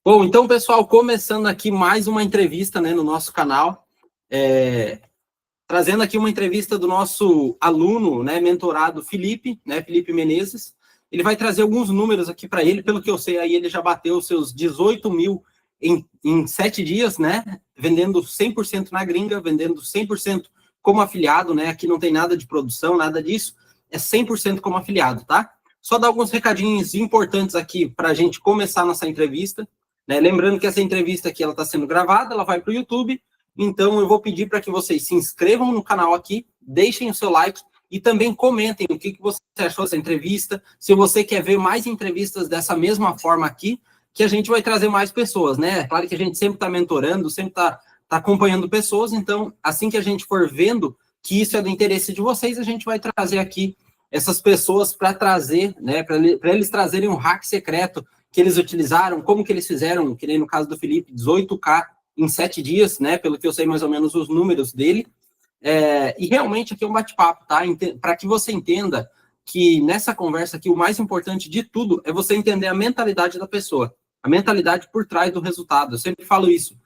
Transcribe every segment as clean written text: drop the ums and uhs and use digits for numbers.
Bom, então, pessoal, começando aqui mais uma entrevista, né, no nosso canal, trazendo aqui uma entrevista do nosso aluno, né, mentorado Felipe, né, Felipe Menezes. Ele vai trazer alguns números aqui para ele, pelo que eu sei, aí ele já bateu os seus 18 mil em 7 dias, né, vendendo 100% na gringa, vendendo 100% como afiliado, né, aqui não tem nada de produção, nada disso, é 100% como afiliado, tá? Só dar alguns recadinhos importantes aqui para a gente começar nossa entrevista. Né? Lembrando que essa entrevista aqui está sendo gravada, ela vai para o YouTube, então eu vou pedir para que vocês se inscrevam no canal aqui, deixem o seu like e também comentem o que você achou dessa entrevista, se você quer ver mais entrevistas dessa mesma forma aqui, que a gente vai trazer mais pessoas, né? É claro que a gente sempre está mentorando, sempre está acompanhando pessoas, então assim que a gente for vendo que isso é do interesse de vocês, a gente vai trazer aqui essas pessoas para trazer, né, para eles trazerem um hack secreto que eles utilizaram, como que eles fizeram, que nem no caso do Felipe, 18K em 7 dias, né, pelo que eu sei mais ou menos os números dele, e realmente aqui é um bate-papo, tá, para que você entenda que nessa conversa aqui, o mais importante de tudo é você entender a mentalidade da pessoa, a mentalidade por trás do resultado, eu sempre falo isso,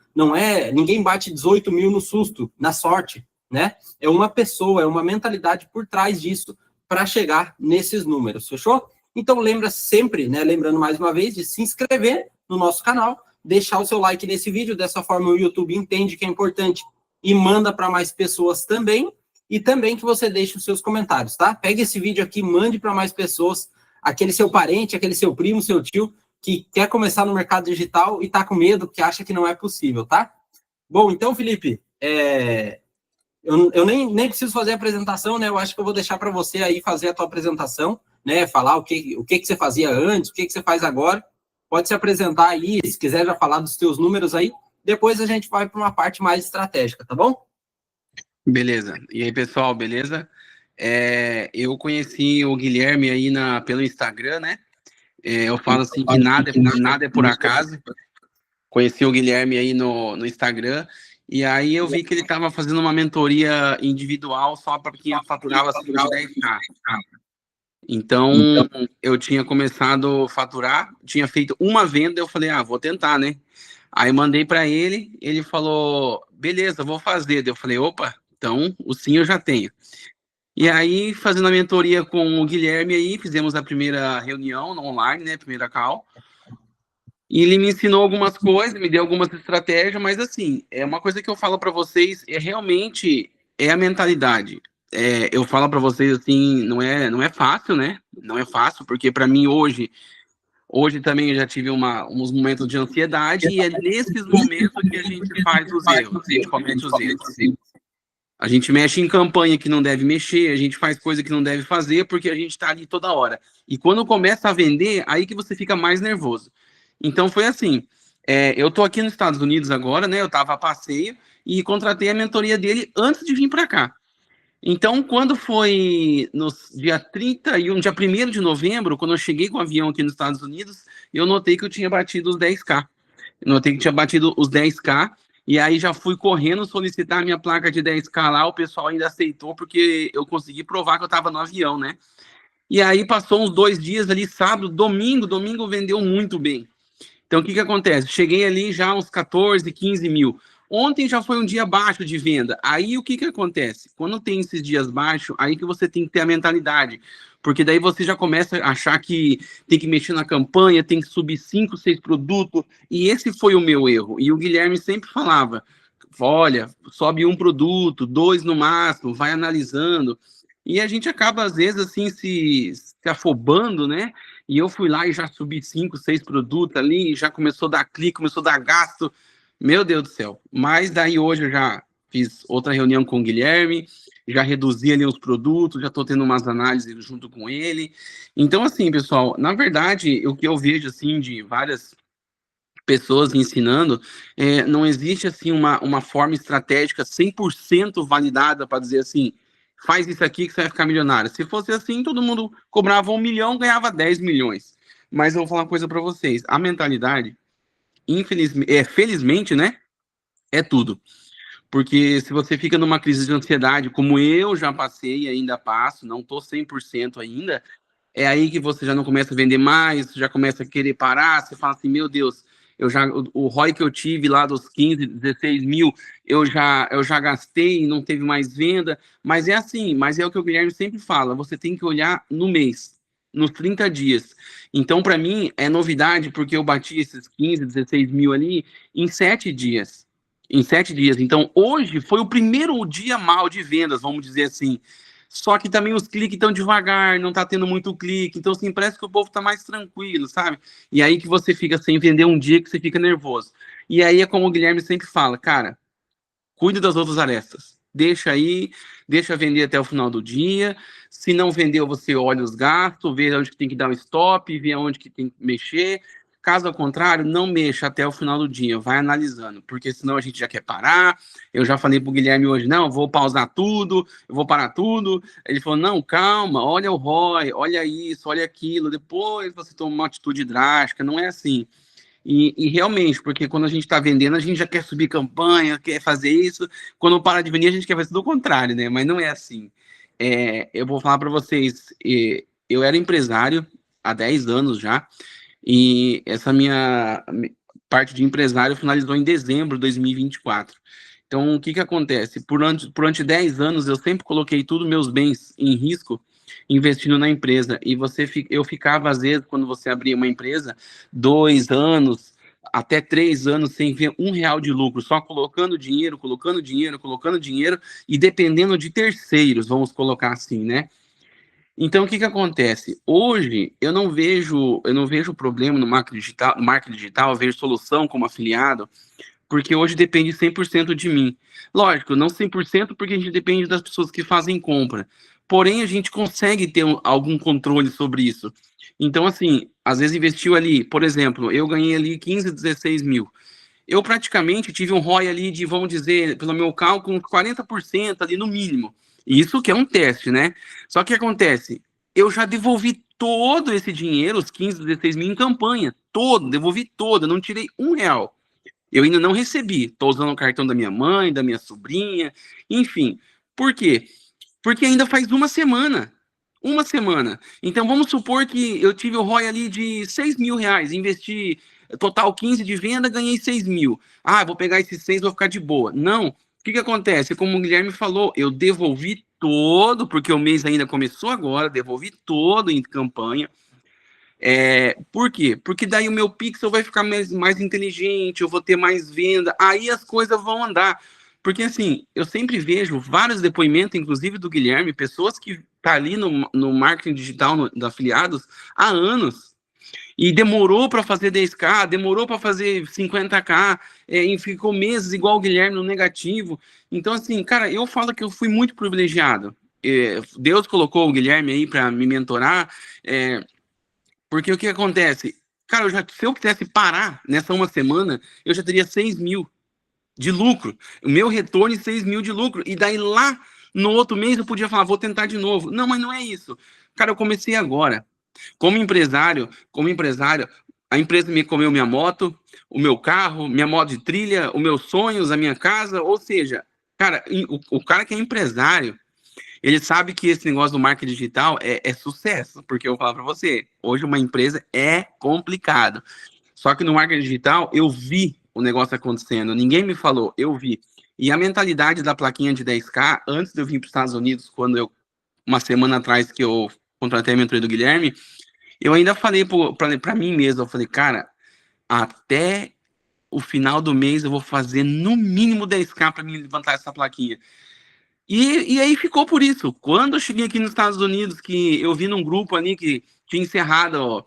ninguém bate 18 mil no susto, na sorte, né, é uma pessoa, é uma mentalidade por trás disso, para chegar nesses números, fechou? Então, lembra sempre, né, lembrando mais uma vez, de se inscrever no nosso canal, deixar o seu like nesse vídeo, dessa forma o YouTube entende que é importante e manda para mais pessoas também, e também que você deixe os seus comentários, tá? Pegue esse vídeo aqui, mande para mais pessoas, aquele seu parente, aquele seu primo, seu tio, que quer começar no mercado digital e está com medo, que acha que não é possível, tá? Bom, então, Felipe, eu nem preciso fazer a apresentação, né? Eu acho que eu vou deixar para você aí fazer a tua apresentação, né? Falar o que você fazia antes, o que você faz agora. Pode se apresentar aí, se quiser já falar dos teus números aí. Depois a gente vai para uma parte mais estratégica, tá bom? Beleza. E aí, pessoal, beleza? Eu conheci o Guilherme aí pelo Instagram, né? Eu falo assim que nada é por acaso. Conheci o Guilherme aí no Instagram. E aí eu vi que ele estava fazendo uma mentoria individual só para quem faturava acima de 10K. Então, eu tinha começado a faturar, tinha feito uma venda, eu falei, vou tentar, né? Aí mandei para ele, ele falou, beleza, vou fazer. Eu falei, opa, então o sim eu já tenho. E aí, fazendo a mentoria com o Guilherme aí, fizemos a primeira reunião online, né? Primeira call. E ele me ensinou algumas coisas, me deu algumas estratégias, mas assim, é uma coisa que eu falo para vocês, realmente a mentalidade. Eu falo para vocês assim, não é fácil, né? Não é fácil, porque para mim hoje também eu já tive uns momentos de ansiedade, e é nesses momentos que a gente faz os erros, a gente comete os erros. A gente mexe em campanha que não deve mexer, a gente faz coisa que não deve fazer, porque a gente está ali toda hora. E quando começa a vender, aí que você fica mais nervoso. Então foi assim, eu tô aqui nos Estados Unidos agora, né? Eu tava a passeio e contratei a mentoria dele antes de vir para cá. Então, quando foi no dia 31, dia 1º de novembro, quando eu cheguei com o avião aqui nos Estados Unidos, eu notei que eu tinha batido os 10K. Eu notei que tinha batido os 10K, e aí já fui correndo solicitar a minha placa de 10K lá, o pessoal ainda aceitou, porque eu consegui provar que eu estava no avião, né? E aí passou uns 2 dias ali, sábado, domingo vendeu muito bem. Então, o que acontece? Cheguei ali já uns 14, 15 mil. Ontem já foi um dia baixo de venda. Aí, o que acontece? Quando tem esses dias baixos, aí que você tem que ter a mentalidade. Porque daí você já começa a achar que tem que mexer na campanha, tem que subir 5, 6 produtos. E esse foi o meu erro. E o Guilherme sempre falava, olha, sobe um produto, 2 no máximo, vai analisando. E a gente acaba, às vezes, assim, se afobando, né? E eu fui lá e já subi 5, 6 produtos ali, já começou a dar clique, começou a dar gasto. Meu Deus do céu. Mas daí hoje eu já fiz outra reunião com o Guilherme, já reduzi ali os produtos, já estou tendo umas análises junto com ele. Então, assim, pessoal, na verdade, o que eu vejo, assim, de várias pessoas ensinando, não existe, assim, uma forma estratégica 100% validada para dizer assim, faz isso aqui que você vai ficar milionário. Se fosse assim, todo mundo cobrava 1 milhão, ganhava 10 milhões. Mas eu vou falar uma coisa para vocês, a mentalidade, felizmente, né, é tudo. Porque se você fica numa crise de ansiedade, como eu já passei e ainda passo, não estou 100% ainda, é aí que você já não começa a vender mais, já começa a querer parar, você fala assim, meu Deus, o ROI que eu tive lá dos 15, 16 mil, eu já gastei, não teve mais venda, mas é assim, mas é o que o Guilherme sempre fala, você tem que olhar no mês, nos 30 dias. Então, para mim, é novidade, porque eu bati esses 15, 16 mil ali em 7 dias. Em 7 dias. Então, hoje foi o primeiro dia mal de vendas, vamos dizer assim. Só que também os cliques estão devagar, não está tendo muito clique. Então, assim, parece que o povo está mais tranquilo, sabe? E aí que você fica sem vender um dia, que você fica nervoso. E aí é como o Guilherme sempre fala, cara, cuide das outras arestas. Deixa aí, deixa vender até o final do dia. Se não vendeu, você olha os gastos, vê onde que tem que dar o stop, vê onde que tem que mexer. Caso contrário, não mexa até o final do dia, vai analisando, porque senão a gente já quer parar. Eu já falei para o Guilherme hoje, não, vou pausar tudo, eu vou parar tudo. Ele falou, não, calma, olha o ROI, olha isso, olha aquilo, depois você toma uma atitude drástica, não é assim. E realmente, porque quando a gente está vendendo, a gente já quer subir campanha, quer fazer isso. Quando para de vender, a gente quer fazer tudo o contrário, né? Mas não é assim. Eu vou falar para vocês, eu era empresário há 10 anos já, e essa minha parte de empresário finalizou em dezembro de 2024. Então, o que acontece? Durante 10 anos, eu sempre coloquei todos meus bens em risco, investindo na empresa. E eu ficava, às vezes, quando você abria uma empresa, 2 anos, até 3 anos, sem ver R$ 1 de lucro, só colocando dinheiro, e dependendo de terceiros, vamos colocar assim, né? Então, o que acontece? Hoje, eu não vejo problema no marketing digital, eu vejo solução como afiliado, porque hoje depende 100% de mim. Lógico, não 100% porque a gente depende das pessoas que fazem compra. Porém, a gente consegue ter algum controle sobre isso. Então, assim, às vezes investiu ali, por exemplo, eu ganhei ali 15, 16 mil. Eu praticamente tive um ROI ali de, vamos dizer, pelo meu cálculo, 40% ali no mínimo. Isso que é um teste, né? Só que acontece, eu já devolvi todo esse dinheiro, os 15, 16 mil em campanha, devolvi todo, não tirei R$ 1. Eu ainda não recebi. Estou usando o cartão da minha mãe, da minha sobrinha, enfim. Por quê? Porque ainda faz uma semana. Uma semana. Então, vamos supor que eu tive o ROI ali de R$ 6.000. Investi total 15 de venda, ganhei 6 mil. Ah, vou pegar esses 6, vou ficar de boa. Não. O que acontece? Como o Guilherme falou, eu devolvi todo, porque o mês ainda começou agora, devolvi todo em campanha. Por quê? Porque daí o meu pixel vai ficar mais inteligente, eu vou ter mais venda, aí as coisas vão andar. Porque, assim, eu sempre vejo vários depoimentos, inclusive do Guilherme, pessoas que tá ali no marketing digital da afiliados há anos, e demorou para fazer 10K, demorou para fazer 50K, e ficou meses igual o Guilherme no negativo. Então, assim, cara, eu falo que eu fui muito privilegiado. Deus colocou o Guilherme aí para me mentorar, porque o que acontece? Cara, se eu quisesse parar nessa uma semana, eu já teria 6 mil de lucro. O meu retorno é 6 mil de lucro. E daí lá no outro mês eu podia falar, vou tentar de novo. Não, mas não é isso. Cara, eu comecei agora. Como empresário, a empresa me comeu minha moto, o meu carro, minha moto de trilha, os meus sonhos, a minha casa. Ou seja, cara, o cara que é empresário, ele sabe que esse negócio do marketing digital é sucesso, porque eu vou falar para você, hoje uma empresa é complicado. Só que no marketing digital, eu vi o negócio acontecendo, ninguém me falou, eu vi. E a mentalidade da plaquinha de 10K, antes de eu vir para os Estados Unidos, uma semana atrás que eu contratei a mentoria do Guilherme, eu ainda falei para mim mesmo, eu falei, cara, até o final do mês eu vou fazer no mínimo 10K para me levantar essa plaquinha. E aí ficou por isso. Quando eu cheguei aqui nos Estados Unidos, que eu vi num grupo ali que tinha encerrado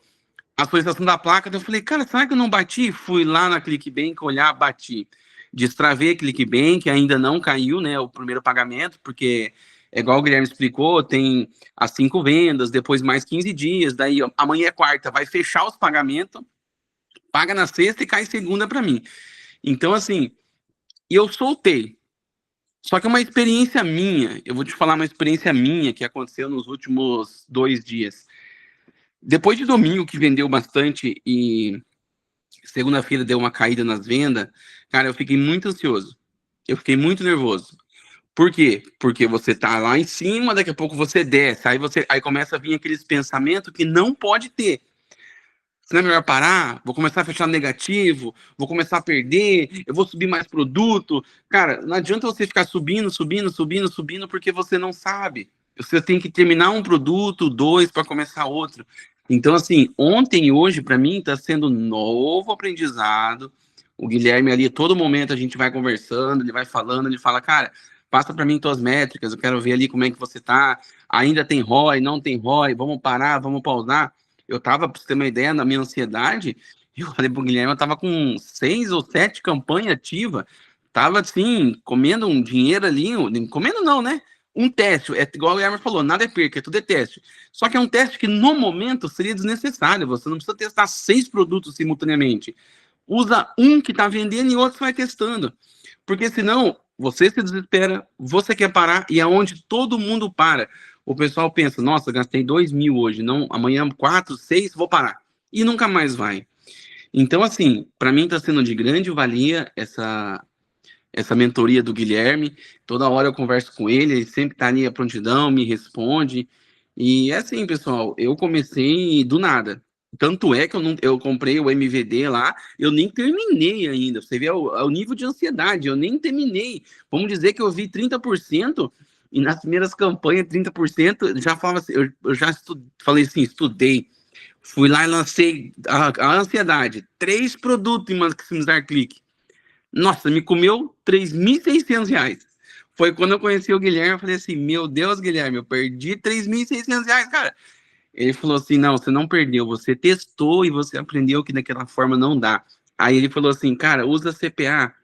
a solicitação da placa, eu falei, cara, será que eu não bati? Fui lá na ClickBank olhar, bati. Destravei a ClickBank, ainda não caiu, né, o primeiro pagamento, porque é igual o Guilherme explicou, tem as 5 vendas, depois mais 15 dias, daí amanhã é quarta, vai fechar os pagamentos, paga na sexta e cai segunda para mim. Então, assim, eu soltei. Só que é uma experiência minha, eu vou te falar uma experiência minha que aconteceu nos últimos 2 dias. Depois de domingo, que vendeu bastante, e segunda-feira deu uma caída nas vendas, cara, eu fiquei muito ansioso. Eu fiquei muito nervoso. Por quê? Porque você tá lá em cima, daqui a pouco você desce, aí começa a vir aqueles pensamentos que não pode ter. Não é melhor parar? Vou começar a fechar negativo, vou começar a perder, eu vou subir mais produto. Cara, não adianta você ficar subindo, porque você não sabe. Você tem que terminar um produto, dois, para começar outro. Então, assim, ontem e hoje, para mim, está sendo novo aprendizado. O Guilherme ali, todo momento a gente vai conversando, ele vai falando, ele fala, cara, passa para mim tuas métricas, eu quero ver ali como é que você tá. Ainda tem ROI, não tem ROI, vamos parar, vamos pausar. Eu tava, pra você ter uma ideia, na minha ansiedade, eu falei pro Guilherme, eu tava com 6 ou 7 campanhas ativas, tava assim, comendo um dinheiro ali, comendo não, né? Um teste, é igual o Guilherme falou, nada é perca, tudo é teste. Só que é um teste que no momento seria desnecessário, você não precisa testar 6 produtos simultaneamente. Usa um que tá vendendo e outro você vai testando. Porque senão, você se desespera, você quer parar, e é onde todo mundo para. O pessoal pensa, nossa, gastei 2.000 hoje, não, amanhã 4, 6, vou parar. E nunca mais vai. Então, assim, para mim está sendo de grande valia essa mentoria do Guilherme. Toda hora eu converso com ele, ele sempre está ali à prontidão, me responde. E é assim, pessoal, eu comecei do nada. Tanto é que eu comprei o MVD lá, eu nem terminei ainda. Você vê o nível de ansiedade, eu nem terminei. Vamos dizer que eu vi 30%, e nas primeiras campanhas, 30%, já falava assim, eu já falei assim, estudei. Fui lá e lancei a ansiedade. 3 produtos em maximizar clique. Nossa, me comeu R$ 3.600. Foi quando eu conheci o Guilherme, eu falei assim, meu Deus, Guilherme, eu perdi R$ 3.600, cara. Ele falou assim, não, você não perdeu, você testou e você aprendeu que daquela forma não dá. Aí ele falou assim, cara, usa CPA,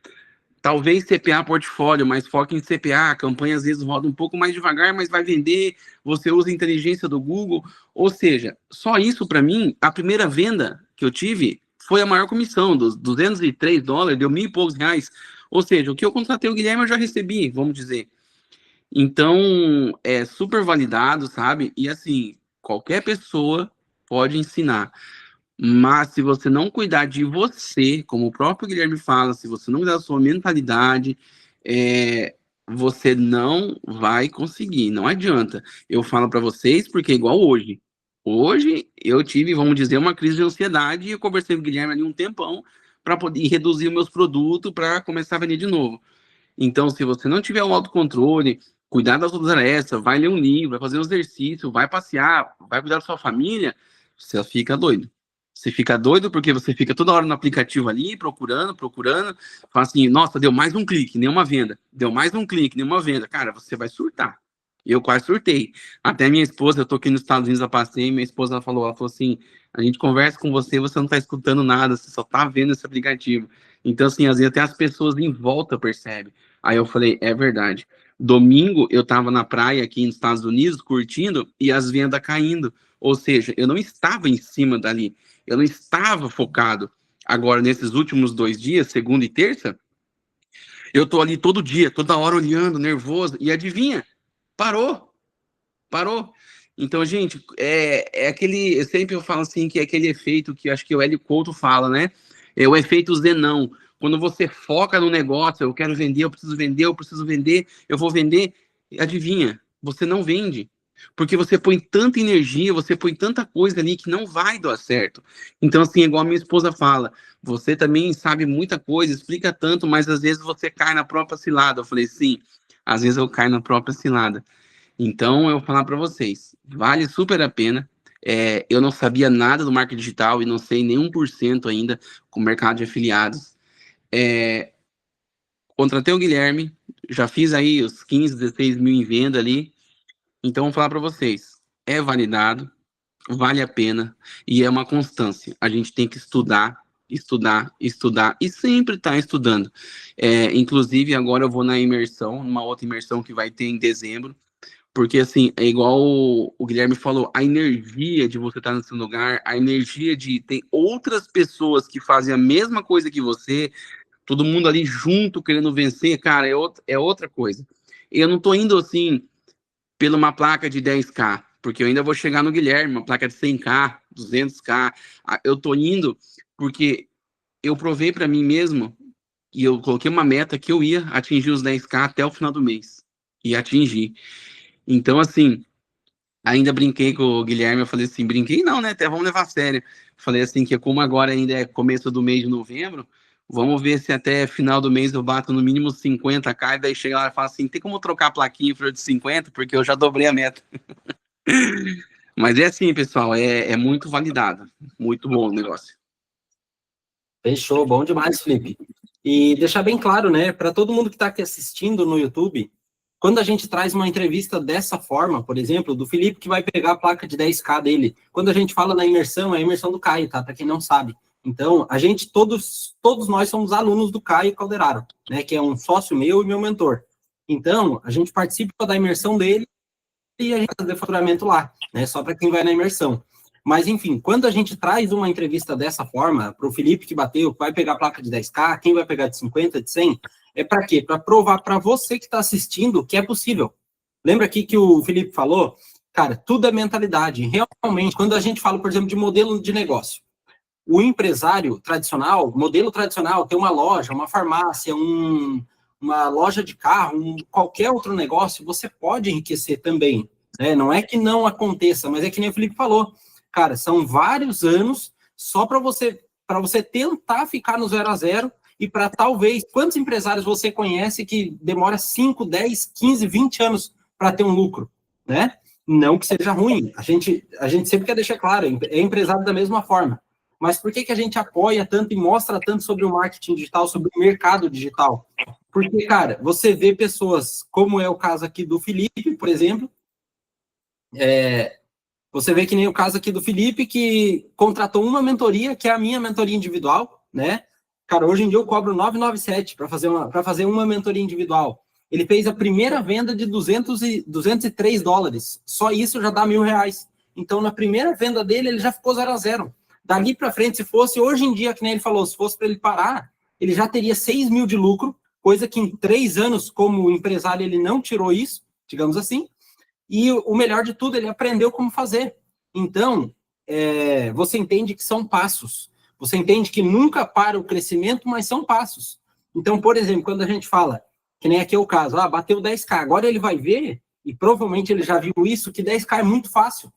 talvez CPA portfólio, mas foca em CPA, a campanha às vezes roda um pouco mais devagar, mas vai vender, você usa a inteligência do Google, ou seja, só isso para mim, a primeira venda que eu tive foi a maior comissão, dos $203, deu mil e poucos reais, ou seja, o que eu contratei o Guilherme eu já recebi, vamos dizer. Então, é super validado, sabe? E assim, qualquer pessoa pode ensinar. Mas se você não cuidar de você, como o próprio Guilherme fala, se você não cuidar da sua mentalidade, você não vai conseguir. Não adianta. Eu falo para vocês porque é igual hoje. Hoje eu tive, vamos dizer, uma crise de ansiedade e eu conversei com o Guilherme ali um tempão para poder reduzir os meus produtos para começar a vender de novo. Então, se você não tiver o autocontrole, cuidar das outras tarefas, vai ler um livro, vai fazer um exercício, vai passear, vai cuidar da sua família, você fica doido. Você fica doido porque você fica toda hora no aplicativo ali, procurando, fala assim, nossa, deu mais um clique, nenhuma venda. Deu mais um clique, nenhuma venda. Cara, você vai surtar. Eu quase surtei. Até minha esposa, eu tô aqui nos Estados Unidos, eu passei, minha esposa ela falou assim, a gente conversa com você, você não tá escutando nada, você só tá vendo esse aplicativo. Então, assim, às vezes até as pessoas em volta percebem. Aí eu falei, é verdade. Domingo eu estava na praia aqui nos Estados Unidos curtindo e as vendas caindo. Ou seja, eu não estava em cima dali, eu não estava focado. Agora, nesses últimos 2 dias, segunda e terça, eu tô ali todo dia, toda hora olhando, nervoso, e adivinha? Parou, parou. Então, gente, é aquele. Eu sempre falo assim que é aquele efeito que acho que o Hélio Couto fala, né? É o efeito Zenão. Quando você foca no negócio, eu quero vender, eu preciso vender, eu vou vender, adivinha? Você não vende. Porque você põe tanta energia, você põe tanta coisa ali que não vai dar certo. Então, assim, igual a minha esposa fala, você também sabe muita coisa, explica tanto, mas às vezes você cai na própria cilada. Eu falei, sim, às vezes eu caio na própria cilada. Então, eu vou falar para vocês, vale super a pena. Eu não sabia nada do marketing digital e não sei nem 1% ainda com o mercado de afiliados. Contratei o Guilherme, já fiz aí os 15, 16 mil em venda ali. Então, vou falar para vocês, é validado, vale a pena e é uma constância. A gente tem que estudar e sempre estar estudando. Inclusive, agora eu vou na imersão, numa outra imersão que vai ter em dezembro. Porque, assim, é igual o Guilherme falou, a energia de você estar nesse lugar, a energia de ter outras pessoas que fazem a mesma coisa que você, todo mundo ali junto querendo vencer, cara, é outra coisa. Eu não tô indo, assim, pela uma placa de 10K, porque eu ainda vou chegar no Guilherme, uma placa de 100K, 200K. Eu tô indo porque eu provei para mim mesmo e eu coloquei uma meta que eu ia atingir os 10K até o final do mês. E atingir. Então, assim, Ainda brinquei com o Guilherme, eu falei assim, brinquei não, né? Até vamos levar a sério. Falei assim, que como agora ainda é começo do mês de novembro, vamos ver se até final do mês eu bato no mínimo 50k, e daí chega lá e fala assim, tem como trocar a plaquinha por de 50? Porque eu já dobrei a meta. Mas é assim, pessoal, é muito validado. Muito bom o negócio. Fechou, bom demais, Felipe. E deixar bem claro, né, para todo mundo que está aqui assistindo no YouTube, quando a gente traz uma entrevista dessa forma, por exemplo, do Felipe que vai pegar a placa de 10K dele, quando a gente fala na imersão, é a imersão do Caio, tá? Para quem não sabe. Então, a gente, todos nós somos alunos do Caio Calderaro, né, que é um sócio meu e meu mentor. Então, a gente participa da imersão dele e a gente faz o faturamento lá, né, só para quem vai na imersão. Mas, enfim, quando a gente traz uma entrevista dessa forma, para o Felipe que bateu, vai pegar a placa de 10K, quem vai pegar de 50, de 100, é para quê? Para provar para você que está assistindo que é possível. Lembra aqui que o Felipe falou? Cara, tudo é mentalidade. Realmente, quando a gente fala, por exemplo, de modelo de negócio, o empresário tradicional, modelo tradicional, tem uma loja, uma farmácia, uma loja de carro, qualquer outro negócio, você pode enriquecer também. Né? Não é que não aconteça, mas é que nem o Felipe falou. Cara, são vários anos só para você tentar ficar no 0 a 0 e para talvez, quantos empresários você conhece que demora 5, 10, 15, 20 anos para ter um lucro, né? Não que seja ruim, a gente sempre quer deixar claro, é empresário da mesma forma. Mas por que a gente apoia tanto e mostra tanto sobre o marketing digital, sobre o mercado digital? Porque, cara, você vê pessoas, como é o caso aqui do Felipe, por exemplo, você vê que nem o caso aqui do Felipe, que contratou uma mentoria, que é a minha mentoria individual, né? Cara, hoje em dia eu cobro 997 para fazer uma mentoria individual. Ele fez a primeira venda de 203 dólares. Só isso já dá R$1.000. Então, na primeira venda dele, ele já ficou 0 a 0. Dali para frente, se fosse hoje em dia, que nem ele falou, se fosse para ele parar, ele já teria 6 mil de lucro, coisa que em 3 anos, como empresário, ele não tirou isso, digamos assim. E o melhor de tudo, ele aprendeu como fazer. Então, você entende que são passos. Você entende que nunca para o crescimento, mas são passos. Então, por exemplo, quando a gente fala, que nem aqui é o caso, bateu 10K, agora ele vai ver, e provavelmente ele já viu isso, que 10K é muito fácil.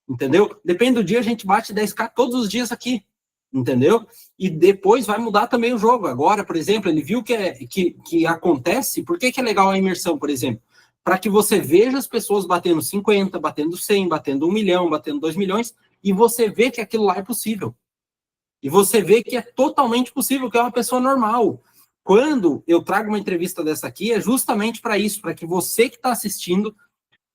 Entendeu? Depende do dia, a gente bate 10K todos os dias aqui. Entendeu? E depois vai mudar também o jogo. Agora, por exemplo, ele viu que acontece. Por que é legal a imersão, por exemplo? Para que você veja as pessoas batendo 50, batendo 100, batendo 1 milhão, batendo 2 milhões, e você vê que aquilo lá é possível. E você vê que é totalmente possível, que é uma pessoa normal. Quando eu trago uma entrevista dessa aqui, é justamente para isso, para que você que está assistindo,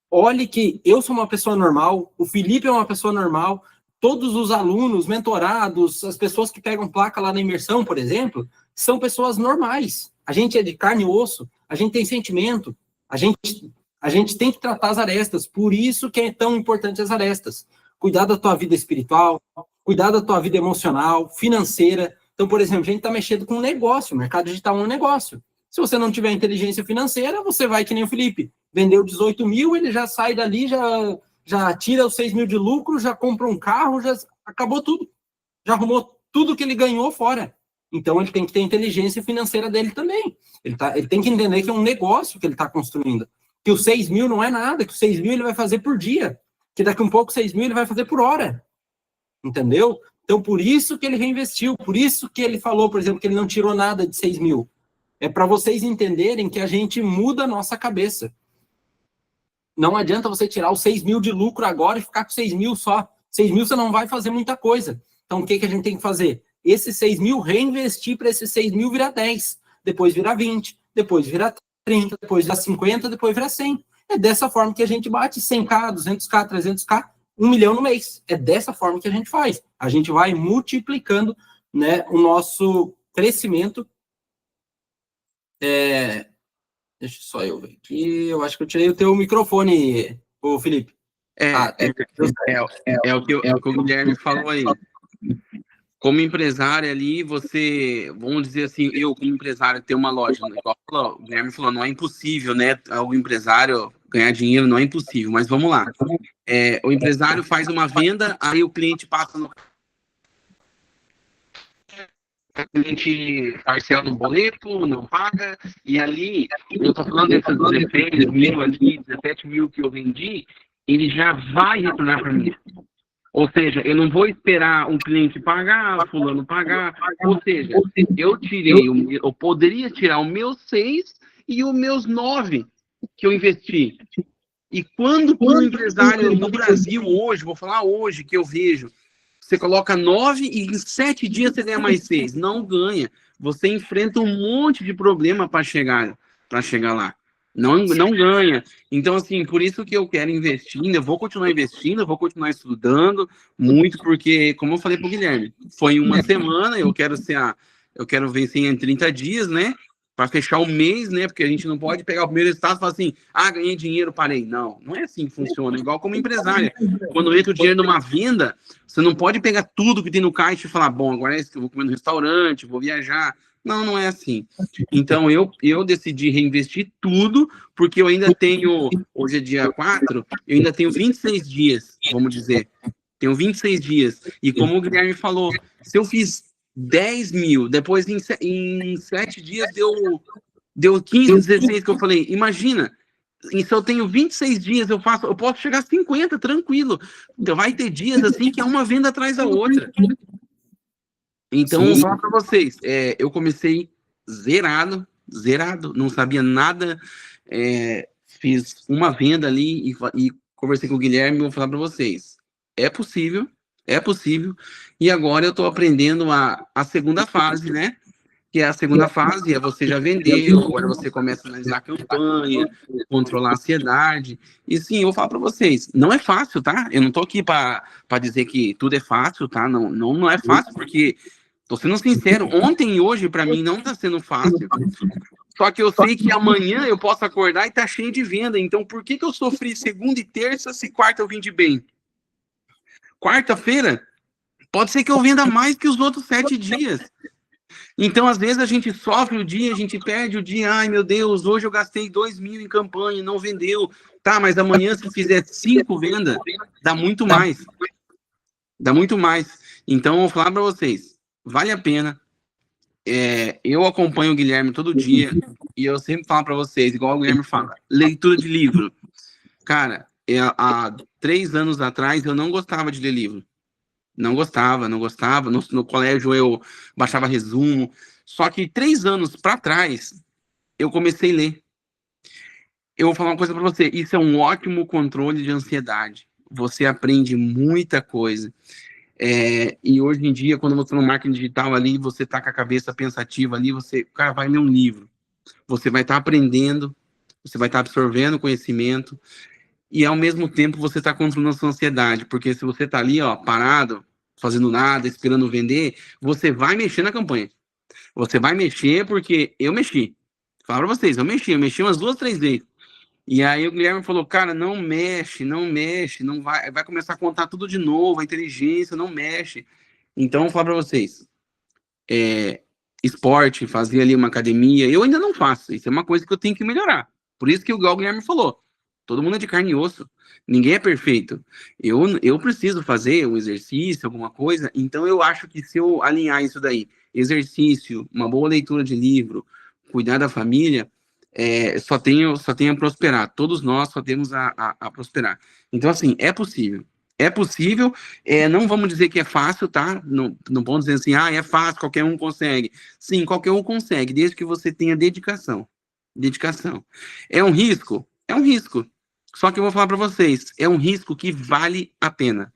olhe que eu sou uma pessoa normal, o Felipe é uma pessoa normal, todos os alunos, mentorados, as pessoas que pegam placa lá na imersão, por exemplo, são pessoas normais. A gente é de carne e osso, a gente tem sentimento, a gente tem que tratar as arestas, por isso que é tão importante as arestas. Cuidar da tua vida espiritual, cuidar da tua vida emocional, financeira. Então, por exemplo, a gente está mexendo com um negócio, o mercado digital é um negócio. Se você não tiver inteligência financeira, você vai que nem o Felipe. Vendeu 18 mil, ele já sai dali, já tira os 6 mil de lucro, já compra um carro, já acabou tudo. Já arrumou tudo que ele ganhou fora. Então, ele tem que ter a inteligência financeira dele também. Ele tem que entender que é um negócio que ele está construindo. Que os 6 mil não é nada, que os 6 mil ele vai fazer por dia. Que daqui a um pouco 6 mil ele vai fazer por hora. Entendeu? Então, por isso que ele reinvestiu. Por isso que ele falou, por exemplo, que ele não tirou nada de 6 mil. É para vocês entenderem que a gente muda a nossa cabeça. Não adianta você tirar os 6 mil de lucro agora e ficar com 6 mil só. 6 mil você não vai fazer muita coisa. Então, o que a gente tem que fazer? Esses 6 mil, reinvestir para esses 6 mil virar 10, depois virar 20, depois virar 30, depois virar 50, depois virar 100. É dessa forma que a gente bate 100K, 200K, 300K, 1 milhão no mês. É dessa forma que a gente faz. A gente vai multiplicando, né, o nosso crescimento. Deixa só eu ver aqui. Eu acho que eu tirei o teu microfone, ô Felipe. É o que o Guilherme falou aí. Como empresário ali, você, vamos dizer assim, eu como empresário ter uma loja, né? O Guilherme falou, não é impossível, né? O empresário ganhar dinheiro não é impossível, mas vamos lá. O empresário faz uma venda, aí o cliente passa no... O cliente parcela no boleto, não paga, e ali, eu estou falando desses 16 mil ali, 17 mil que eu vendi, ele já vai retornar para mim. Ou seja, eu não vou esperar um cliente pagar, fulano pagar. Ou seja, eu poderia tirar os meus 6 e os meus 9 que eu investi. E quando um empresário no Brasil hoje, vou falar hoje, que eu vejo, você coloca 9 e em 7 dias você ganha mais 6. Não ganha. Você enfrenta um monte de problema para chegar lá. Não ganha. Então, assim, por isso que eu quero investir, eu vou continuar investindo, eu vou continuar estudando muito, porque, como eu falei para o Guilherme, foi uma semana, eu quero vencer em 30 dias, né? Para fechar o mês, né? Porque a gente não pode pegar o primeiro resultado e falar assim, ganhei dinheiro, parei. Não é assim que funciona. Igual como empresária. Quando entra o dinheiro numa venda, você não pode pegar tudo que tem no caixa e falar, bom, agora é isso que eu vou comer no restaurante, vou viajar. Não é assim. Então, eu decidi reinvestir tudo, porque eu ainda tenho, hoje é dia 4, eu ainda tenho 26 dias, vamos dizer. Tenho 26 dias. E como o Guilherme falou, se eu fiz 10 mil, depois em 7 dias deu 15, 16 que eu falei, imagina, e se eu tenho 26 dias, eu posso chegar a 50, tranquilo. Então, vai ter dias assim que é uma venda atrás da outra. Então, vou falar para vocês, eu comecei zerado, não sabia nada, fiz uma venda ali e conversei com o Guilherme e vou falar para vocês, é possível, e agora eu estou aprendendo a segunda fase, né? Que é a segunda fase, é você já vendeu, agora você começa a analisar a campanha, controlar a ansiedade. E sim, eu vou falar para vocês, não é fácil, tá? Eu não tô aqui para dizer que tudo é fácil, tá? Não é fácil, porque, tô sendo sincero, ontem e hoje, para mim, não tá sendo fácil. Só que eu sei que amanhã eu posso acordar e tá cheio de venda. Então, por que eu sofri segunda e terça se quarta eu vendi bem? Quarta-feira, pode ser que eu venda mais que os outros 7 dias. Então, às vezes, a gente sofre o dia, a gente perde o dia. Ai, meu Deus, hoje eu gastei 2 mil em campanha, não vendeu. Tá, mas amanhã, se fizer 5 vendas, dá muito mais. Dá muito mais. Então, eu vou falar para vocês, vale a pena. Eu acompanho o Guilherme todo dia e eu sempre falo para vocês, igual o Guilherme fala, leitura de livro. Cara, há 3 anos atrás, eu não gostava de ler livro. Não gostava. No colégio eu baixava resumo. Só que 3 anos para trás, eu comecei a ler. Eu vou falar uma coisa para você. Isso é um ótimo controle de ansiedade. Você aprende muita coisa. E hoje em dia, quando você está no marketing digital ali, você está com a cabeça pensativa ali, cara, vai ler um livro. Você vai estar aprendendo, você vai estar absorvendo conhecimento. E ao mesmo tempo você está controlando a sua ansiedade, porque se você está ali, ó, parado, fazendo nada, esperando vender, você vai mexer na campanha. Você vai mexer porque eu mexi. Falo para vocês, eu mexi umas 2, 3 vezes. E aí o Guilherme falou, cara, não mexe, não vai começar a contar tudo de novo, a inteligência, não mexe. Então, eu vou falar para vocês, esporte, fazer ali uma academia, eu ainda não faço, isso é uma coisa que eu tenho que melhorar. Por isso que o Guilherme falou, todo mundo é de carne e osso, ninguém é perfeito. Eu preciso fazer um exercício, alguma coisa, então eu acho que se eu alinhar isso daí, exercício, uma boa leitura de livro, cuidar da família, só tenho a prosperar. Todos nós só temos a prosperar. Então, assim, é possível. É possível, não vamos dizer que é fácil, tá? Não vamos dizer assim, é fácil, qualquer um consegue. Sim, qualquer um consegue, desde que você tenha dedicação. Dedicação. É um risco? É um risco. Só que eu vou falar para vocês, é um risco que vale a pena.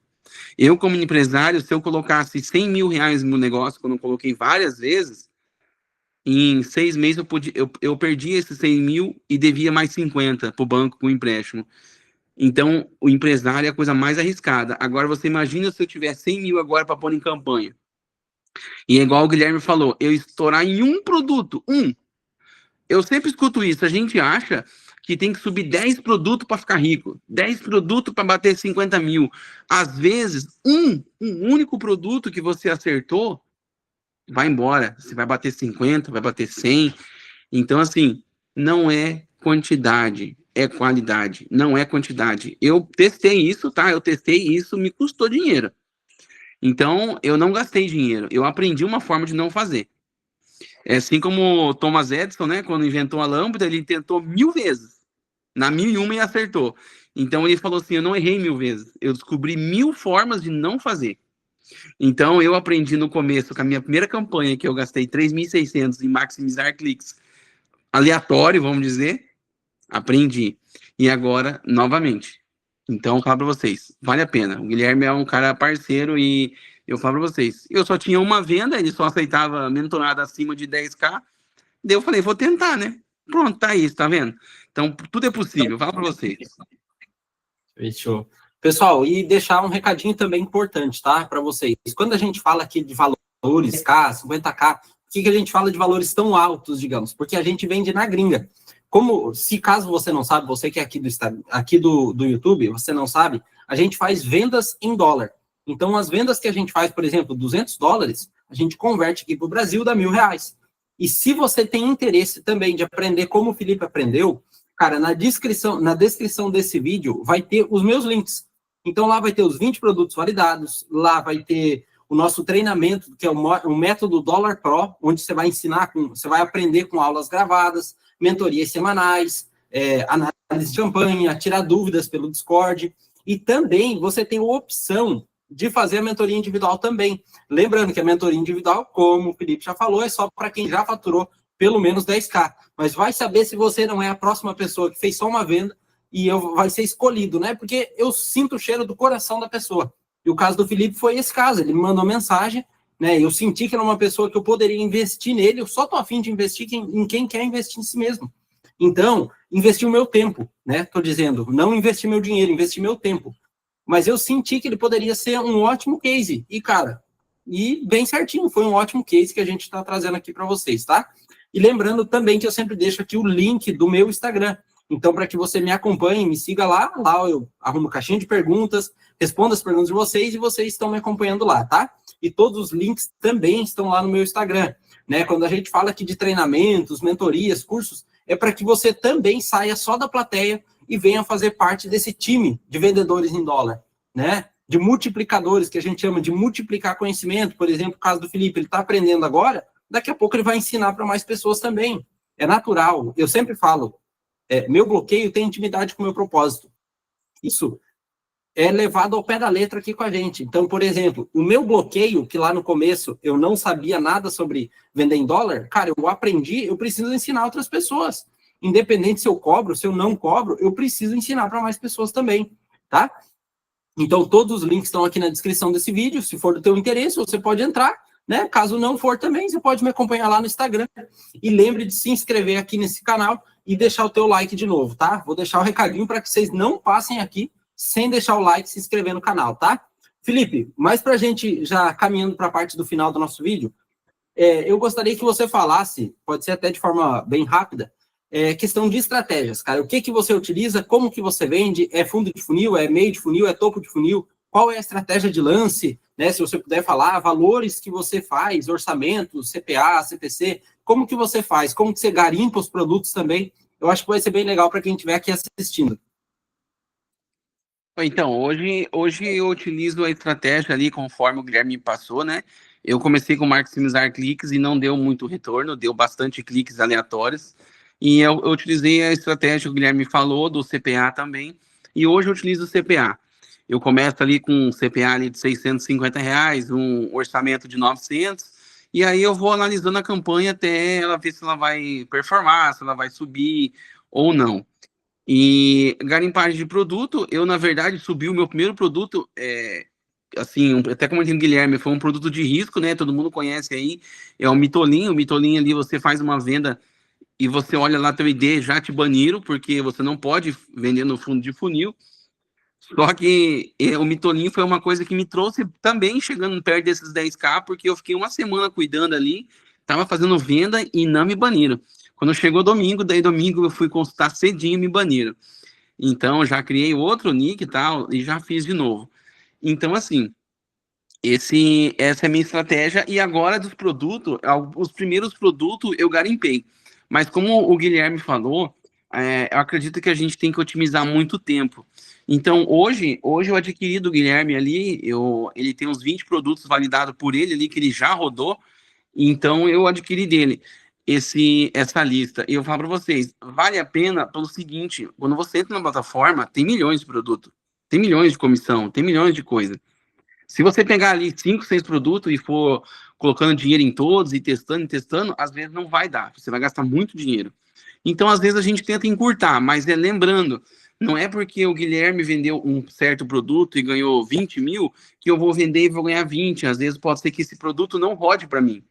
Eu, como empresário, se eu colocasse 100 mil reais no negócio, quando eu coloquei várias vezes, em 6 meses eu perdi esses 100 mil e devia mais 50 para o banco com empréstimo. Então, o empresário é a coisa mais arriscada. Agora, você imagina se eu tiver 100 mil agora para pôr em campanha. E é igual o Guilherme falou, eu estourar em um produto, Eu sempre escuto isso, a gente acha que tem que subir 10 produtos para ficar rico, 10 produtos para bater 50 mil. Às vezes, um único produto que você acertou, vai embora. Você vai bater 50, vai bater 100. Então, assim, não é quantidade, é qualidade. Não é quantidade. Eu testei isso, tá? Me custou dinheiro. Então, eu não gastei dinheiro. Eu aprendi uma forma de não fazer. É assim como Thomas Edison, né? Quando inventou a lâmpada, ele tentou 1000 vezes. Na 1001 ele acertou. Então ele falou assim, eu não errei 1000 vezes, eu descobri 1000 formas de não fazer. Então eu aprendi no começo, com a minha primeira campanha, que eu gastei 3.600 em maximizar cliques, aleatório, vamos dizer, aprendi. E agora, novamente. Então, eu falo para vocês, vale a pena. O Guilherme é um cara parceiro e eu falo para vocês, eu só tinha uma venda, ele só aceitava mentorada acima de 10k, daí eu falei, vou tentar, né? Pronto, tá isso, tá vendo? Então, tudo é possível, falo para vocês. Fechou. Pessoal, e deixar um recadinho também importante, tá? Para vocês. Quando a gente fala aqui de valores, K, 50k, por que a gente fala de valores tão altos, digamos? Porque a gente vende na gringa. Como, se caso você não sabe, você que é aqui do YouTube, você não sabe, a gente faz vendas em dólar. Então, as vendas que a gente faz, por exemplo, $200, a gente converte aqui para o Brasil, dá R$1.000. E se você tem interesse também de aprender como o Felipe aprendeu, cara, na descrição desse vídeo vai ter os meus links. Então, lá vai ter os 20 produtos validados, lá vai ter o nosso treinamento, que é o método Dollar Pro, onde você vai ensinar, você vai aprender com aulas gravadas, mentorias semanais, análise de campanha, tirar dúvidas pelo Discord, e também você tem a opção de fazer a mentoria individual também. Lembrando que a mentoria individual, como o Felipe já falou, é só para quem já faturou pelo menos 10k, mas vai saber se você não é a próxima pessoa que fez só uma venda e vai ser escolhido, né? Porque eu sinto o cheiro do coração da pessoa. E o caso do Felipe foi esse caso, ele me mandou mensagem, né? Eu senti que era uma pessoa que eu poderia investir nele, eu só tô a fim de investir em quem quer investir em si mesmo. Então, investir o meu tempo, né? Tô dizendo, não investir meu dinheiro, investir meu tempo. Mas eu senti que ele poderia ser um ótimo case. E, cara, bem certinho, foi um ótimo case que a gente está trazendo aqui para vocês, tá? E lembrando também que eu sempre deixo aqui o link do meu Instagram. Então, para que você me acompanhe, me siga lá eu arrumo caixinha de perguntas, respondo as perguntas de vocês e vocês estão me acompanhando lá, tá? E todos os links também estão lá no meu Instagram, né? Quando a gente fala aqui de treinamentos, mentorias, cursos, é para que você também saia só da plateia e venha fazer parte desse time de vendedores em dólar, né? De multiplicadores, que a gente chama de multiplicar conhecimento. Por exemplo, o caso do Felipe, ele está aprendendo agora, daqui a pouco ele vai ensinar para mais pessoas também. É natural. Eu sempre falo, meu bloqueio tem intimidade com o meu propósito. Isso é levado ao pé da letra aqui com a gente. Então, por exemplo, o meu bloqueio, que lá no começo eu não sabia nada sobre vender em dólar, cara, eu aprendi, eu preciso ensinar outras pessoas. Independente se eu cobro, se eu não cobro, eu preciso ensinar para mais pessoas também, tá? Então, todos os links estão aqui na descrição desse vídeo. Se for do teu interesse, você pode entrar, né? Caso não for também, você pode me acompanhar lá no Instagram. E lembre de se inscrever aqui nesse canal e deixar o teu like de novo, tá? Vou deixar o recadinho para que vocês não passem aqui sem deixar o like e se inscrever no canal, tá? Felipe, mas para a gente já caminhando para a parte do final do nosso vídeo, eu gostaria que você falasse, pode ser até de forma bem rápida, questão de estratégias, cara. O que você utiliza, como que você vende, é fundo de funil, é meio de funil, é topo de funil, qual é a estratégia de lance, né? Se você puder falar, valores que você faz, orçamento, CPA, CPC, como que você faz, como que você garimpa os produtos também, eu acho que vai ser bem legal para quem estiver aqui assistindo. Então, hoje eu utilizo a estratégia ali conforme o Guilherme me passou, né? Eu comecei com maximizar cliques e não deu muito retorno, deu bastante cliques aleatórios. E eu utilizei a estratégia que o Guilherme falou, do CPA também. E hoje eu utilizo o CPA. Eu começo ali com um CPA ali de R$650, um orçamento de 900, e aí eu vou analisando a campanha até ela ver se ela vai performar, se ela vai subir ou não. E garimpagem de produto, eu, na verdade, subi o meu primeiro produto, assim, até como o Guilherme, foi um produto de risco, né? Todo mundo conhece aí, é o Mitolim. O Mitolim ali, você faz uma venda e você olha lá teu ID, já te baniram, porque você não pode vender no fundo de funil. Só que o Mitolim foi uma coisa que me trouxe também chegando perto desses 10k, porque eu fiquei uma semana cuidando ali, tava fazendo venda e não me baniram. Quando chegou domingo, daí domingo eu fui consultar cedinho e me baniram. Então, já criei outro nick e tal, e já fiz de novo. Então, assim, essa é a minha estratégia. E agora dos produtos, os primeiros produtos eu garimpei. Mas como o Guilherme falou, eu acredito que a gente tem que otimizar muito tempo. Então, hoje eu adquiri do Guilherme ali, ele tem uns 20 produtos validados por ele ali, que ele já rodou, então eu adquiri dele. essa lista. E eu falo para vocês, vale a pena pelo seguinte, quando você entra na plataforma, tem milhões de produtos, tem milhões de comissão, tem milhões de coisas. Se você pegar ali 5, 6 produtos e for colocando dinheiro em todos e testando, às vezes não vai dar. Você vai gastar muito dinheiro. Então, às vezes, a gente tenta encurtar, mas lembrando, não é porque o Guilherme vendeu um certo produto e ganhou 20 mil que eu vou vender e vou ganhar 20. Às vezes pode ser que esse produto não rode para mim.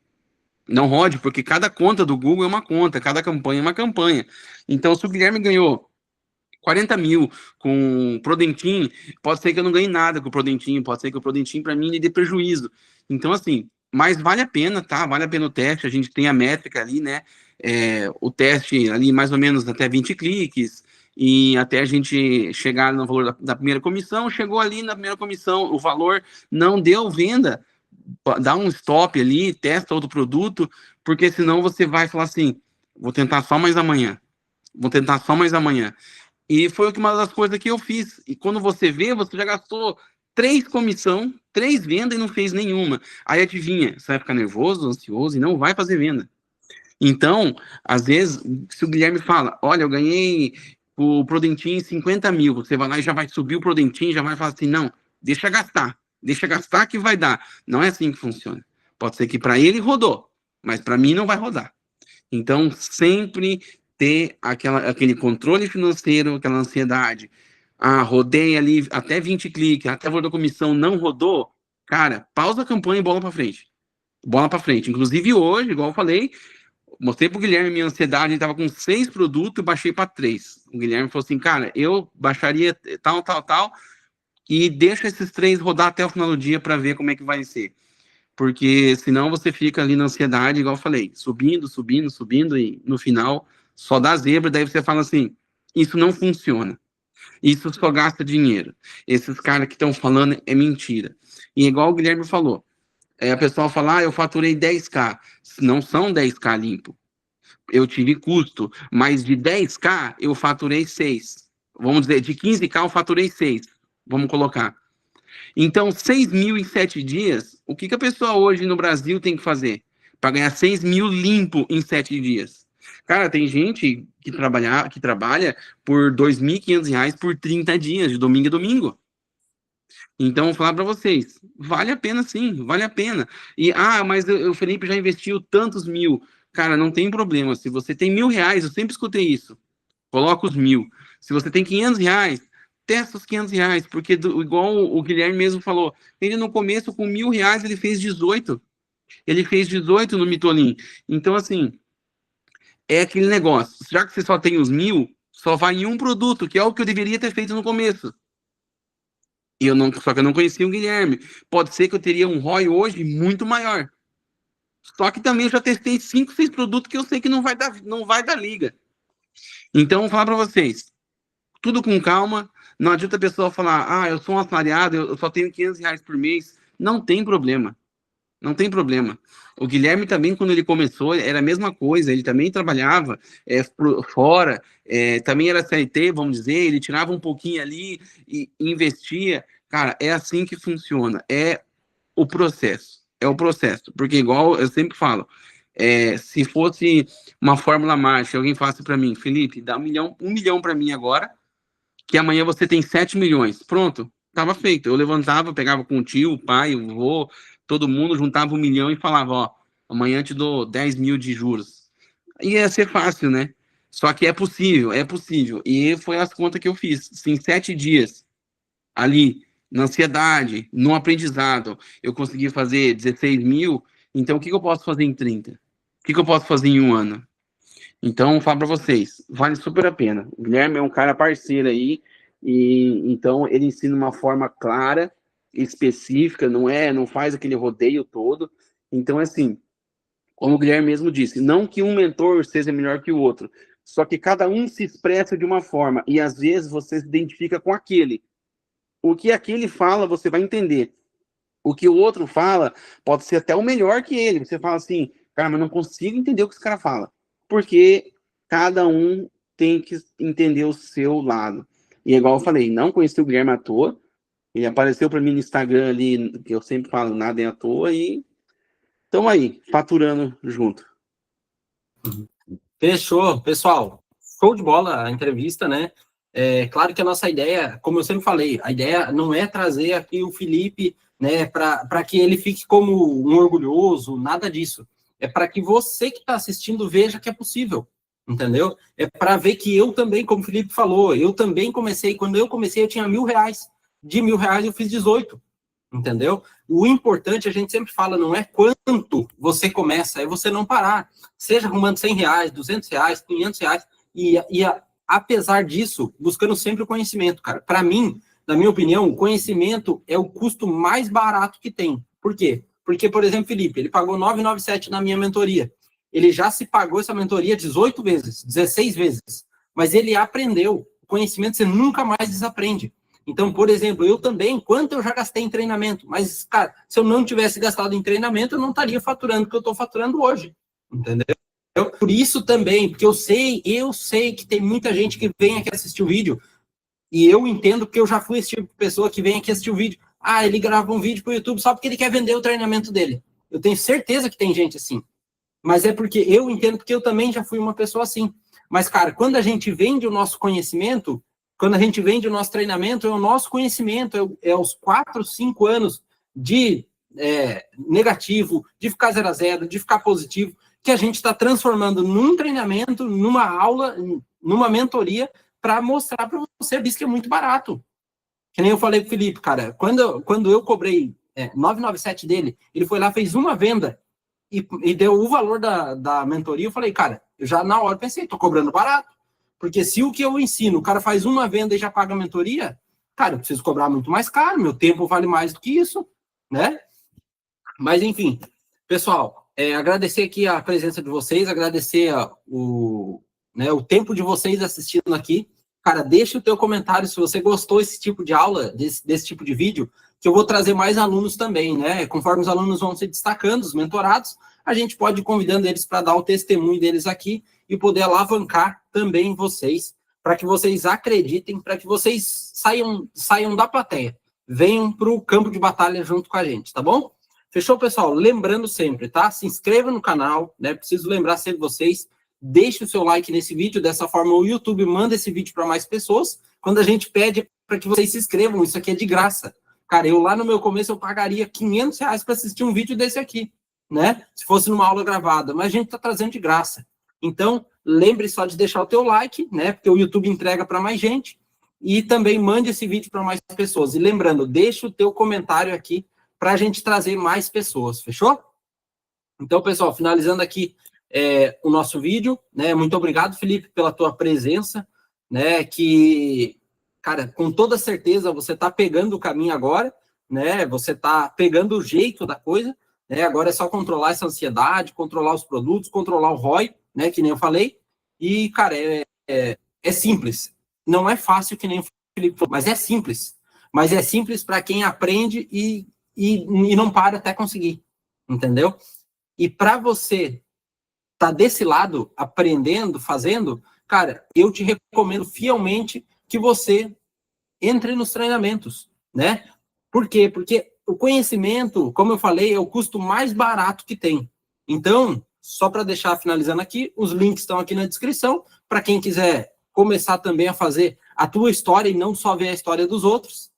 Não rode, porque cada conta do Google é uma conta, cada campanha é uma campanha. Então, se o Guilherme ganhou 40 mil com o Prodentim, pode ser que eu não ganhe nada com o Prodentim, pode ser que o Prodentim para mim lhe dê prejuízo. Então, assim, mas vale a pena, tá? Vale a pena o teste, a gente tem a métrica ali, né? O teste ali mais ou menos até 20 cliques, e até a gente chegar no valor da primeira comissão, chegou ali na primeira comissão, o valor não deu venda, dá um stop ali, testa outro produto, porque senão você vai falar assim, vou tentar só mais amanhã, vou tentar só mais amanhã. E foi uma das coisas que eu fiz. E quando você vê, você já gastou 3 comissão, 3 vendas e não fez nenhuma. Aí adivinha, você vai ficar nervoso, ansioso e não vai fazer venda. Então, às vezes, se o Guilherme fala, olha, eu ganhei o Prodentim 50 mil, você vai lá e já vai subir o Prodentim, já vai falar assim, não, deixa gastar que vai dar. Não é assim que funciona. Pode ser que para ele rodou, mas para mim não vai rodar. Então, sempre ter aquele controle financeiro, aquela ansiedade. Ah, rodei ali até 20 cliques, até a comissão não rodou. Cara, pausa a campanha e bola para frente. Bola para frente. Inclusive hoje, igual eu falei, mostrei pro Guilherme minha ansiedade, ele tava com 6 produtos e baixei para 3. O Guilherme falou assim, cara, eu baixaria tal, e deixa esses 3 rodar até o final do dia para ver como é que vai ser. Porque senão você fica ali na ansiedade, igual eu falei, subindo, e no final só dá zebra, daí você fala assim, isso não funciona, isso só gasta dinheiro, esses caras que estão falando é mentira. E igual o Guilherme falou, a pessoa fala, eu faturei 10K, não são 10K limpo, eu tive custo, mas de 10K eu faturei 6, vamos dizer, de 15K eu faturei 6, vamos colocar. Então, 6 mil em 7 dias, o que a pessoa hoje no Brasil tem que fazer para ganhar 6 mil limpo em 7 dias? Cara, tem gente que trabalha por R$ 2.500 por 30 dias, de domingo a domingo. Então, vou falar para vocês, vale a pena sim, vale a pena. E, mas o Felipe já investiu tantos mil. Cara, não tem problema. Se você tem R$ 1.000, eu sempre escutei isso. Coloca os 1.000. Se você tem R$ 500, testa os R$ 500, porque igual o Guilherme mesmo falou, ele no começo com R$ 1.000 ele fez 18. Ele fez 18 no Mitolim. Então, assim, é aquele negócio. Já que você só tem os 1.000, só vai em um produto, que é o que eu deveria ter feito no começo. Só que eu não conhecia o Guilherme. Pode ser que eu teria um ROI hoje muito maior. Só que também eu já testei 5, 6 produtos que eu sei que não vai dar liga. Então, vou falar para vocês, tudo com calma. Não adianta a pessoa falar, eu sou um assalariado, eu só tenho R$ 500 por mês. Não tem problema. Não tem problema. O Guilherme também, quando ele começou, era a mesma coisa. Ele também trabalhava fora, também era CLT, vamos dizer. Ele tirava um pouquinho ali e investia. Cara, é assim que funciona. É o processo. É o processo. Porque, igual eu sempre falo, se fosse uma fórmula mágica, alguém falasse para mim, Felipe, dá 1 milhão para mim agora, que amanhã você tem 7 milhões. Pronto, estava feito. Eu levantava, pegava com o tio, o pai, o vô, todo mundo, juntava 1 milhão e falava, amanhã te dou 10 mil de juros. Ia ser fácil, né? Só que é possível, é possível. E foi as contas que eu fiz. Em 7 dias, ali, na ansiedade, no aprendizado, eu consegui fazer 16 mil. Então, o que eu posso fazer em 30? O que eu posso fazer em um ano? Então, vou falar para vocês, vale super a pena. O Guilherme é um cara parceiro aí, e então ele ensina uma forma clara, específica, não faz aquele rodeio todo. Então, assim, como o Guilherme mesmo disse, não que um mentor seja melhor que o outro, só que cada um se expressa de uma forma, e às vezes você se identifica com aquele. O que aquele fala, você vai entender. O que o outro fala pode ser até o melhor que ele. Você fala assim, cara, mas não consigo entender o que esse cara fala. Porque cada um tem que entender o seu lado. E igual eu falei, não conheci o Guilherme à toa. Ele apareceu para mim no Instagram ali, que eu sempre falo, nada é à toa, e estamos aí, faturando junto. Fechou, pessoal. Show de bola a entrevista, né? É claro que a nossa ideia, como eu sempre falei, a ideia não é trazer aqui o Felipe, né, para que ele fique como um orgulhoso, nada disso. É para que você que está assistindo veja que é possível, entendeu? É para ver que eu também, como o Felipe falou, eu também comecei, quando eu comecei eu tinha R$1.000, de R$1.000 eu fiz 18, entendeu? O importante, a gente sempre fala, não é quanto você começa, é você não parar. Seja arrumando R$100, R$200, R$500, apesar disso, buscando sempre o conhecimento, cara. Para mim, na minha opinião, o conhecimento é o custo mais barato que tem. Por quê? Porque, por exemplo, Felipe, ele pagou 997 na minha mentoria. Ele já se pagou essa mentoria 18 vezes, 16 vezes. Mas ele aprendeu. O conhecimento você nunca mais desaprende. Então, por exemplo, eu também, quanto eu já gastei em treinamento? Mas, cara, se eu não tivesse gastado em treinamento, eu não estaria faturando o que eu estou faturando hoje. Entendeu? Por isso também, porque eu sei que tem muita gente que vem aqui assistir o vídeo, e eu entendo que eu já fui esse tipo de pessoa que vem aqui assistir o vídeo. Ah, ele grava um vídeo para o YouTube só porque ele quer vender o treinamento dele. Eu tenho certeza que tem gente assim. Mas é porque eu entendo, porque eu também já fui uma pessoa assim. Mas, cara, quando a gente vende o nosso conhecimento, quando a gente vende o nosso treinamento, é o nosso conhecimento, é os 4, 5 anos de negativo, de ficar 0 a 0, de ficar positivo, que a gente está transformando num treinamento, numa aula, numa mentoria, para mostrar para você que é muito barato. Que nem eu falei para o Felipe, cara, quando eu cobrei 997 dele, ele foi lá, fez uma venda e deu o valor da mentoria, eu falei, cara, eu já na hora pensei, tô cobrando barato. Porque se o que eu ensino, o cara faz uma venda e já paga a mentoria, cara, eu preciso cobrar muito mais caro, meu tempo vale mais do que isso, né? Mas, enfim, pessoal, agradecer aqui a presença de vocês, agradecer o tempo de vocês assistindo aqui. Cara, deixa o teu comentário se você gostou desse tipo de aula, desse tipo de vídeo, que eu vou trazer mais alunos também, né? Conforme os alunos vão se destacando, os mentorados, a gente pode ir convidando eles para dar o testemunho deles aqui e poder alavancar também vocês, para que vocês acreditem, para que vocês saiam da plateia, venham para o campo de batalha junto com a gente, tá bom? Fechou, pessoal? Lembrando sempre, tá? Se inscreva no canal, né? Preciso lembrar sempre vocês, deixe o seu like nesse vídeo, dessa forma o YouTube manda esse vídeo para mais pessoas. Quando a gente pede para que vocês se inscrevam, isso aqui é de graça. Cara, eu lá no meu começo eu pagaria R$500 para assistir um vídeo desse aqui, né? Se fosse numa aula gravada, mas a gente está trazendo de graça. Então, lembre só de deixar o teu like, né? Porque o YouTube entrega para mais gente. E também mande esse vídeo para mais pessoas. E lembrando, deixa o teu comentário aqui para a gente trazer mais pessoas, fechou? Então, pessoal, finalizando aqui o nosso vídeo, né? Muito obrigado, Felipe, pela tua presença, né? Que, cara, com toda certeza você está pegando o caminho agora, né? Você está pegando o jeito da coisa, né? Agora é só controlar essa ansiedade, controlar os produtos, controlar o ROI, né? Que nem eu falei. E, cara, é simples. Não é fácil que nem o Felipe falou, mas é simples. Mas é simples para quem aprende e não para até conseguir, entendeu? E para você tá desse lado, aprendendo, fazendo, cara, eu te recomendo fielmente que você entre nos treinamentos, né? Por quê? Porque o conhecimento, como eu falei, é o custo mais barato que tem. Então, só para deixar finalizando aqui, os links estão aqui na descrição, para quem quiser começar também a fazer a tua história e não só ver a história dos outros.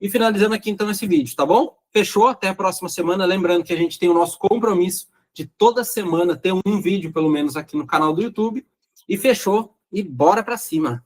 E finalizando aqui, então, esse vídeo, tá bom? Fechou? Até a próxima semana. Lembrando que a gente tem o nosso compromisso de toda semana ter um vídeo, pelo menos, aqui no canal do YouTube. E fechou. E bora pra cima.